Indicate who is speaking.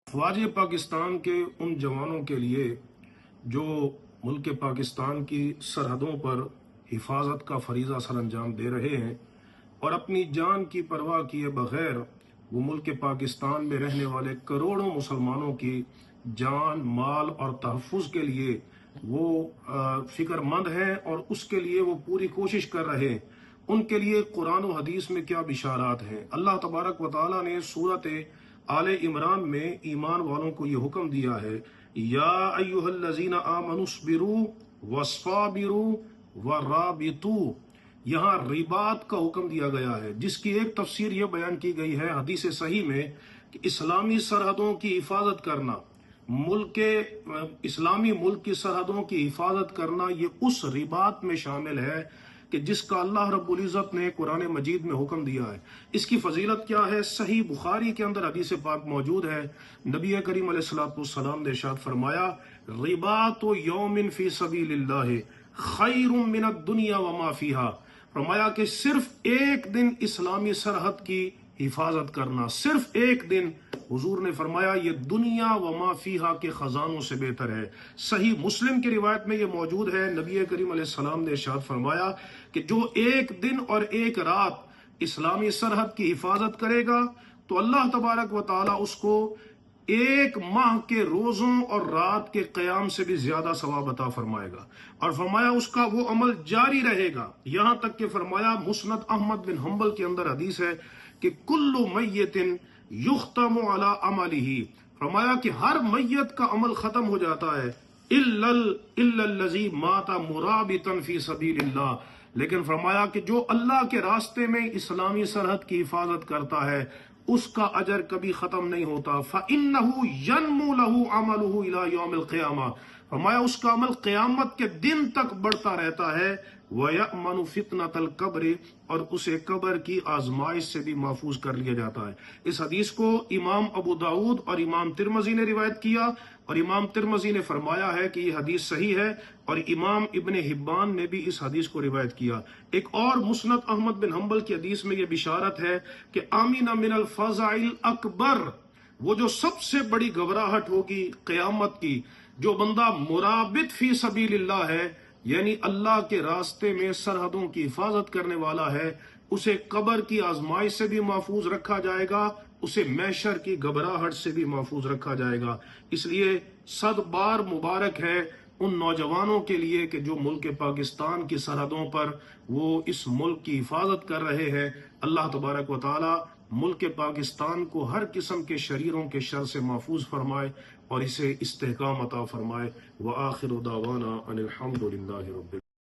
Speaker 1: افواج پاکستان کے ان جوانوں کے لیے جو ملک پاکستان کی سرحدوں پر حفاظت کا فریضہ سر انجام دے رہے ہیں اور اپنی جان کی پرواہ کیے بغیر وہ ملک پاکستان میں رہنے والے کروڑوں مسلمانوں کی جان، مال اور تحفظ کے لیے وہ فکر مند ہیں اور اس کے لیے وہ پوری کوشش کر رہے ہیں، ان کے لیے قرآن و حدیث میں کیا بشارات ہیں۔ اللہ تبارک و تعالیٰ نے سورت آل عمران میں ایمان والوں کو یہ حکم دیا ہے، یا ایھا الذین آمنوا اصبروا وصابروا ورابطوا۔ یہاں رباط کا حکم دیا گیا ہے، جس کی ایک تفسیر یہ بیان کی گئی ہے حدیث صحیح میں کہ اسلامی سرحدوں کی حفاظت کرنا، اسلامی ملک کی سرحدوں کی حفاظت کرنا، یہ اس رباط میں شامل ہے کہ جس کا اللہ رب العزت نے قرآن مجید میں حکم دیا ہے۔ اس کی فضیلت کیا ہے؟ صحیح بخاری کے اندر حدیث پاک موجود ہے، نبی کریم علیہ السلام نے ارشاد فرمایا، رباط یوم فی سبیل اللہ خیر من الدنیا وما فیہا۔ فرمایا کہ صرف ایک دن اسلامی سرحد کی حفاظت کرنا، صرف ایک دن، حضور نے فرمایا یہ دنیا وما فیہا کے خزانوں سے بہتر ہے۔ صحیح مسلم کی روایت میں یہ موجود ہے، نبی کریم علیہ السلام نے ارشاد فرمایا کہ جو ایک دن اور ایک رات اسلامی سرحد کی حفاظت کرے گا تو اللہ تبارک و تعالی اس کو ایک ماہ کے روزوں اور رات کے قیام سے بھی زیادہ ثواب عطا فرمائے گا، اور فرمایا اس کا وہ عمل جاری رہے گا، یہاں تک کہ فرمایا مسند احمد بن حنبل کے اندر حدیث ہے کہ کل میت یختم علی عملہ، فرمایا کہ ہر میت کا عمل ختم ہو جاتا ہے الا الذی مات مرابطا فی سبیل اللہ، لیکن فرمایا کہ جو اللہ کے راستے میں اسلامی سرحد کی حفاظت کرتا ہے اس کا اجر کبھی ختم نہیں ہوتا، فَإِنَّهُ يَنْمُو لَهُ عَمَلُهُ إِلَى يَوْمِ الْقِيَامَةِ، فرمایا اس کا عمل قیامت کے دن تک بڑھتا رہتا ہے، وَيَأْمَنُ فِتْنَةَ الْقَبْرِ، اور اسے قبر کی آزمائش سے بھی محفوظ کر لیا جاتا ہے۔ اس حدیث کو امام ابو داؤد اور امام ترمذی نے روایت کیا، اور امام ترمذی نے فرمایا ہے کہ یہ حدیث صحیح ہے، اور امام ابن حبان نے بھی اس حدیث کو روایت کیا۔ ایک اور مسند احمد بن حنبل کی حدیث میں یہ بشارت ہے کہ آمین من الفزع الاکبر، وہ جو سب سے بڑی گھبراہٹ ہوگی قیامت کی، جو بندہ مرابط فی سبیل اللہ ہے، یعنی اللہ کے راستے میں سرحدوں کی حفاظت کرنے والا ہے، اسے قبر کی آزمائش سے بھی محفوظ رکھا جائے گا، اسے محشر کی گھبراہٹ سے بھی محفوظ رکھا جائے گا۔ اس لیے 100 بار مبارک ہے ان نوجوانوں کے لیے کہ جو ملک پاکستان کی سرحدوں پر وہ اس ملک کی حفاظت کر رہے ہیں۔ اللہ تبارک و تعالی ملک پاکستان کو ہر قسم کے شریروں کے شر سے محفوظ فرمائے اور اسے استحکام عطا فرمائے۔ وآخر دعوانا ان الحمد للہ رب